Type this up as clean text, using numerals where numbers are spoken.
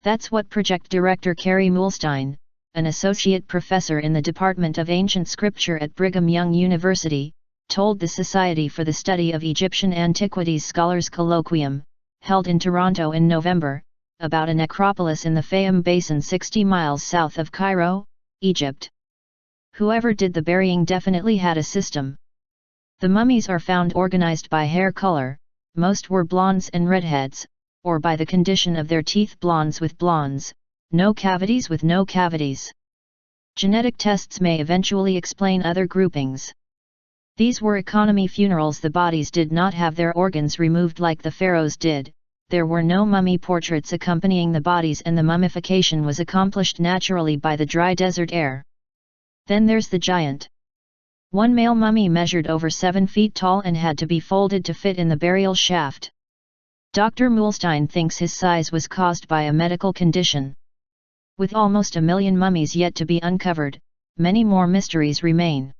That's what project director Carrie Muhlestein, an associate professor in the Department of Ancient Scripture at Brigham Young University, told the Society for the Study of Egyptian Antiquities Scholars Colloquium, held in Toronto in November, about a necropolis in the Fayum Basin 60 miles south of Cairo, Egypt. Whoever did the burying definitely had a system. The mummies are found organized by hair color, most were blondes and redheads, or by the condition of their teeth, blondes with blondes, no cavities with no cavities. Genetic tests may eventually explain other groupings. These were economy funerals. The bodies did not have their organs removed like the pharaohs did, there were no mummy portraits accompanying the bodies, and the mummification was accomplished naturally by the dry desert air. Then there's the giant. One male mummy measured over 7 feet tall and had to be folded to fit in the burial shaft. Dr. Muhlestein thinks his size was caused by a medical condition. With almost 1 million mummies yet to be uncovered, many more mysteries remain.